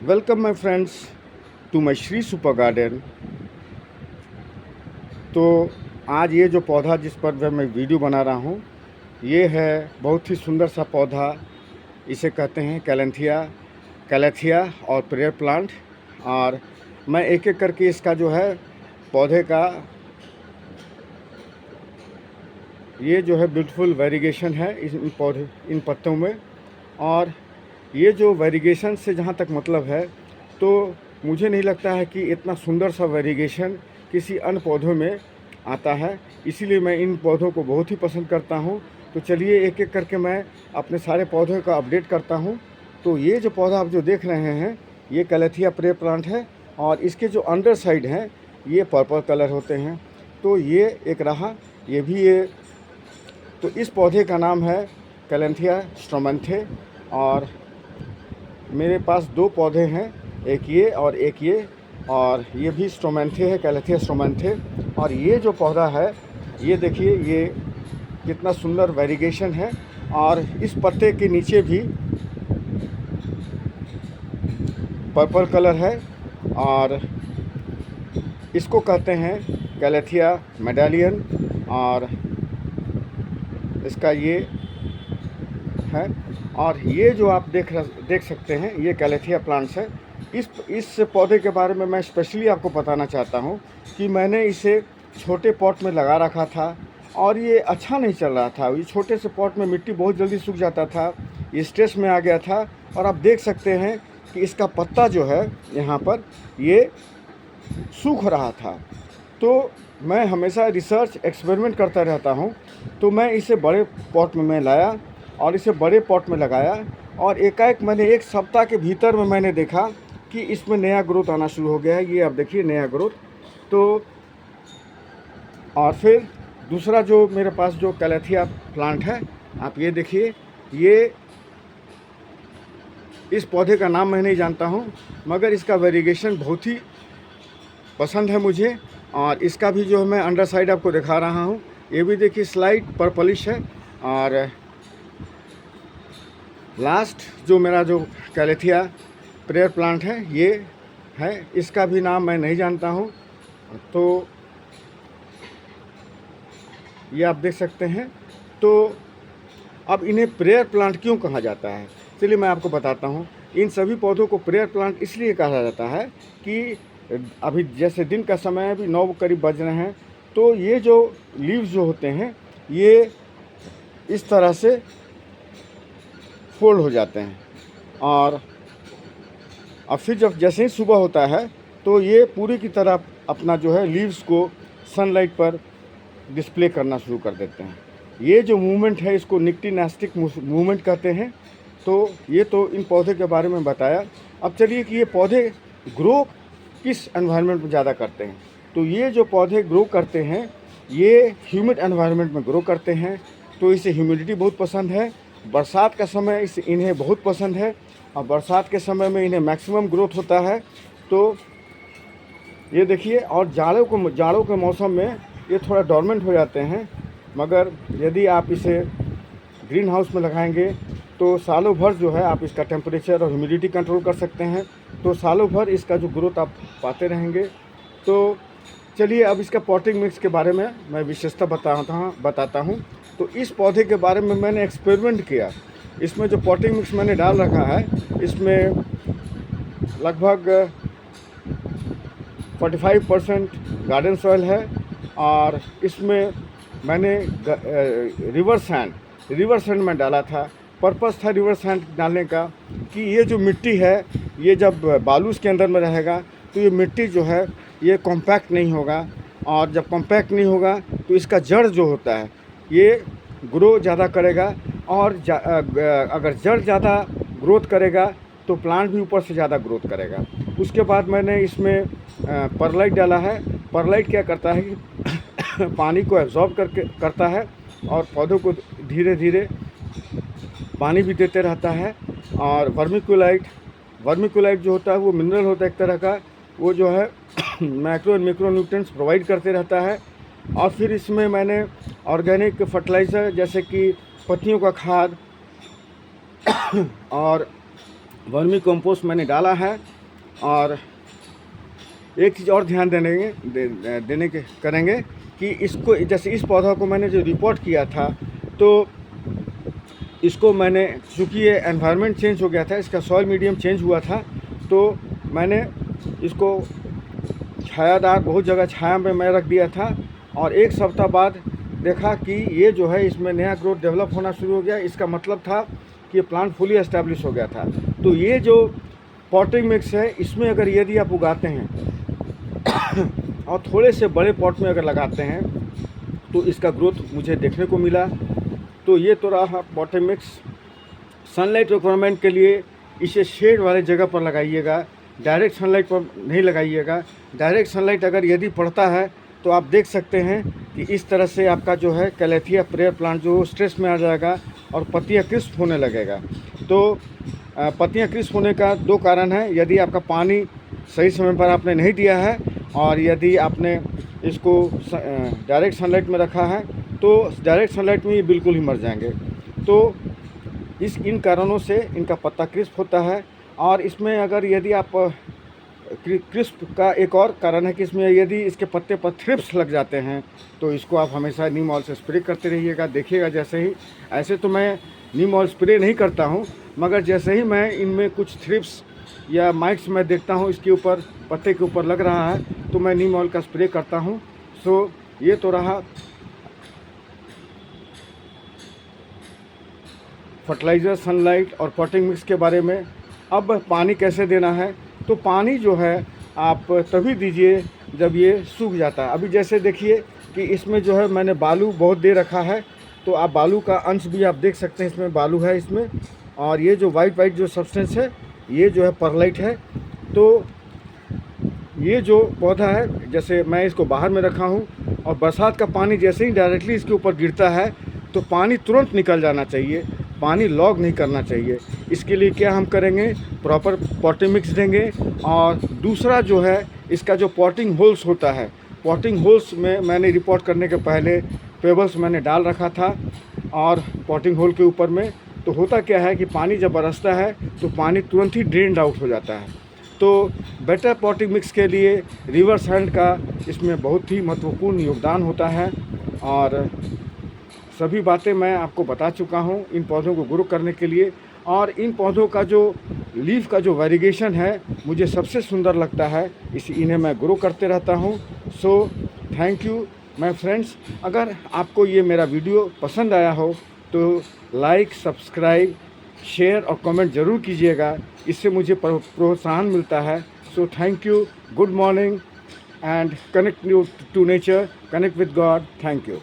Welcome my friends to my Shri super garden. तो आज ये जो पौधा जिस पर मैं वीडियो बना रहा हूँ, ये है बहुत ही सुंदर सा पौधा। इसे कहते हैं कैलेथिया और प्रेयर प्लांट। और मैं एक एक करके इसका जो है पौधे का ये जो है ब्यूटीफुल वेरिगेशन है इन पत्तों में। और ये जो वेरिगेशन से जहाँ तक मतलब है, तो मुझे नहीं लगता है कि इतना सुंदर सा वेरिगेशन किसी अन्य पौधों में आता है। इसीलिए मैं इन पौधों को बहुत ही पसंद करता हूँ। तो चलिए एक एक करके मैं अपने सारे पौधों का अपडेट करता हूँ। तो ये जो पौधा आप जो देख रहे हैं, ये कैलेथिया प्रेयर प्लांट है। और इसके जो अंडर साइड हैं, ये पर्पल कलर होते हैं। तो ये एक रहा, ये भी ये। तो इस पौधे का नाम है कैलेथिया स्ट्रोमेंथे। और मेरे पास दो पौधे हैं, एक ये और एक ये। और ये भी स्ट्रोमेंथे है, कैलेथिया स्ट्रोमेंथे। और ये जो पौधा है, ये देखिए ये कितना सुंदर वेरिगेशन है। और इस पत्ते के नीचे भी पर्पल कलर है। और इसको कहते हैं कैलेथिया मेडालियन। और इसका ये है। और ये जो आप देख सकते हैं, ये कैलेथिया प्लांट्स है। इस पौधे के बारे में मैं स्पेशली आपको बताना चाहता हूँ कि मैंने इसे छोटे पॉट में लगा रखा था और ये अच्छा नहीं चल रहा था। ये छोटे से पॉट में मिट्टी बहुत जल्दी सूख जाता था, ये स्ट्रेस में आ गया था। और आप देख सकते हैं कि इसका पत्ता जो है यहाँ पर ये सूख रहा था। तो मैं हमेशा रिसर्च एक्सपेरिमेंट करता रहता हूँ। तो मैं इसे बड़े पॉट में मैं लाया और इसे बड़े पॉट में लगाया। और एकाएक मैंने एक सप्ताह के भीतर में मैंने देखा कि इसमें नया ग्रोथ आना शुरू हो गया है। ये आप देखिए नया ग्रोथ। तो और फिर दूसरा जो मेरे पास जो कैलेथिया प्लांट है, आप ये देखिए। ये इस पौधे का नाम मैं नहीं जानता हूँ, मगर इसका वेरिगेशन बहुत ही पसंद है मुझे। और इसका भी जो है मैं अंडर साइड आपको दिखा रहा हूँ। ये भी देखिए स्लाइट पर्पलिश है। और लास्ट जो मेरा जो कैलेथिया प्रेयर प्लांट है, ये है। इसका भी नाम मैं नहीं जानता हूँ। तो ये आप देख सकते हैं। तो अब इन्हें प्रेयर प्लांट क्यों कहा जाता है, चलिए मैं आपको बताता हूँ। इन सभी पौधों को प्रेयर प्लांट इसलिए कहा जाता है कि अभी जैसे दिन का समय है, अभी 9 करीब बज रहे हैं। तो ये जो लीव्स जो होते हैं, ये इस तरह से फोल्ड हो जाते हैं। और अब फिर जब जैसे ही सुबह होता है, तो ये पूरी की तरह अपना जो है लीव्स को सनलाइट पर डिस्प्ले करना शुरू कर देते हैं। ये जो मूवमेंट है, इसको निक्टिनास्टिक मूवमेंट कहते हैं। तो ये तो इन पौधे के बारे में बताया। अब चलिए कि ये पौधे ग्रो किस एनवायरनमेंट में ज़्यादा करते हैं। तो ये जो पौधे ग्रो करते हैं, ये ह्यूमिड एनवायरनमेंट में ग्रो करते हैं। तो इसे ह्यूमिडिटी बहुत पसंद है। बरसात का समय इन्हें बहुत पसंद है। और बरसात के समय में इन्हें मैक्सिमम ग्रोथ होता है। तो ये देखिए। और जाड़ों के मौसम में ये थोड़ा डोरमेंट हो जाते हैं, मगर यदि आप इसे ग्रीन हाउस में लगाएंगे तो सालों भर जो है आप इसका टेम्परेचर और ह्यूमिडिटी कंट्रोल कर सकते हैं। तो सालों भर इसका जो ग्रोथ आप पाते रहेंगे। तो चलिए अब इसका पॉटिंग मिक्स के बारे में मैं विशेषता बताता हूँ। तो इस पौधे के बारे में मैंने एक्सपेरिमेंट किया। इसमें जो पॉटिंग मिक्स मैंने डाल रखा है, इसमें लगभग 45% गार्डन सॉइल है। और इसमें मैंने रिवर सैंड में डाला था। पर्पस था रिवर सैंड डालने का कि ये जो मिट्टी है, ये जब बालू के अंदर में रहेगा तो ये मिट्टी जो है ये कॉम्पैक्ट नहीं होगा। और जब कॉम्पैक्ट नहीं होगा तो इसका जड़ जो होता है ये ग्रो ज़्यादा करेगा। और अगर जड़ ज़्यादा ग्रोथ करेगा तो प्लांट भी ऊपर से ज़्यादा ग्रोथ करेगा। उसके बाद मैंने इसमें परलाइट डाला है। परलाइट क्या करता है कि पानी को एब्जॉर्ब करता है और पौधों को धीरे धीरे पानी भी देते रहता है। और वर्मिकुलाइट जो होता है वो मिनरल होता है एक तरह का, वो जो है macro and micro nutrients provide करते रहता है। और फिर इसमें मैंने ऑर्गेनिक फर्टिलाइज़र जैसे कि पत्तियों का खाद और वर्मी कंपोस्ट मैंने डाला है। और एक चीज़ और ध्यान देने के करेंगे कि इसको, जैसे इस पौधा को मैंने जो रिपोर्ट किया था, तो इसको मैंने, चूँकि ये एनवायरनमेंट चेंज हो गया था, इसका सॉइल मीडियम चेंज हुआ था, तो मैंने इसको छायादार बहुत जगह छाया में मैं रख दिया था। और एक सप्ताह बाद देखा कि ये जो है इसमें नया ग्रोथ डेवलप होना शुरू हो गया। इसका मतलब था कि ये प्लांट फुली एस्टैब्लिश हो गया था। तो ये जो पॉटिंग मिक्स है, इसमें अगर यदि आप उगाते हैं और थोड़े से बड़े पॉट में अगर लगाते हैं तो इसका ग्रोथ मुझे देखने को मिला। तो ये तो रहा पॉटिंग मिक्स। सनलाइट रिक्वायरमेंट के लिए इसे शेड वाले जगह पर लगाइएगा, डायरेक्ट सनलाइट पर नहीं लगाइएगा। डायरेक्ट सनलाइट अगर यदि पड़ता है तो आप देख सकते हैं कि इस तरह से आपका जो है कैलेथिया प्रेयर प्लांट जो स्ट्रेस में आ जाएगा और पत्तियां क्रिस्प होने लगेगा। तो पत्तियां क्रिस्प होने का दो कारण है, यदि आपका पानी सही समय पर आपने नहीं दिया है और यदि आपने इसको डायरेक्ट सनलाइट में रखा है तो डायरेक्ट सनलाइट में ये बिल्कुल ही मर जाएंगे। तो इन कारणों से इनका पत्ता क्रिस्प होता है। और इसमें अगर यदि आप क्रिस्प का एक और कारण है कि इसमें यदि इसके पत्ते पर थ्रिप्स लग जाते हैं तो इसको आप हमेशा नीम ऑयल से स्प्रे करते रहिएगा। देखिएगा जैसे ही, ऐसे तो मैं नीम ऑयल स्प्रे नहीं करता हूं, मगर जैसे ही मैं इनमें कुछ थ्रिप्स या माइट्स मैं देखता हूं इसके ऊपर, पत्ते के ऊपर लग रहा है, तो मैं नीम ऑयल का स्प्रे करता हूं। सो ये तो रहा फर्टिलाइज़र, सनलाइट और पॉटिंग मिक्स के बारे में। अब पानी कैसे देना है, तो पानी जो है आप तभी दीजिए जब ये सूख जाता है। अभी जैसे देखिए कि इसमें जो है मैंने बालू बहुत दे रखा है, तो आप बालू का अंश भी आप देख सकते हैं, इसमें बालू है इसमें। और ये जो वाइट जो सब्सटेंस है ये जो है परलाइट है। तो ये जो पौधा है, जैसे मैं इसको बाहर में रखा हूँ और बरसात का पानी जैसे ही डायरेक्टली इसके ऊपर गिरता है तो पानी तुरंत निकल जाना चाहिए, पानी लॉग नहीं करना चाहिए। इसके लिए क्या हम करेंगे, प्रॉपर पॉटिंग मिक्स देंगे। और दूसरा जो है इसका जो पॉटिंग होल्स होता है, पॉटिंग होल्स में मैंने रिपोर्ट करने के पहले पेबल्स मैंने डाल रखा था और पॉटिंग होल के ऊपर में, तो होता क्या है कि पानी जब बरसता है तो पानी तुरंत ही ड्रेन्ड आउट हो जाता है। तो बेटर पॉटिंग मिक्स के लिए रिवर्स हैंड का इसमें बहुत ही महत्वपूर्ण योगदान होता है। और सभी बातें मैं आपको बता चुका हूँ इन पौधों को ग्रो करने के लिए। और इन पौधों का जो लीफ का जो वेरिगेशन है मुझे सबसे सुंदर लगता है, इन्हें मैं ग्रो करते रहता हूँ। So thank you my friends. अगर आपको ये मेरा वीडियो पसंद आया हो तो लाइक, सब्सक्राइब, शेयर और कमेंट ज़रूर कीजिएगा, इससे मुझे प्रोत्साहन मिलता है। So thank you, good morning and connect you to nature, connect with God. Thank you.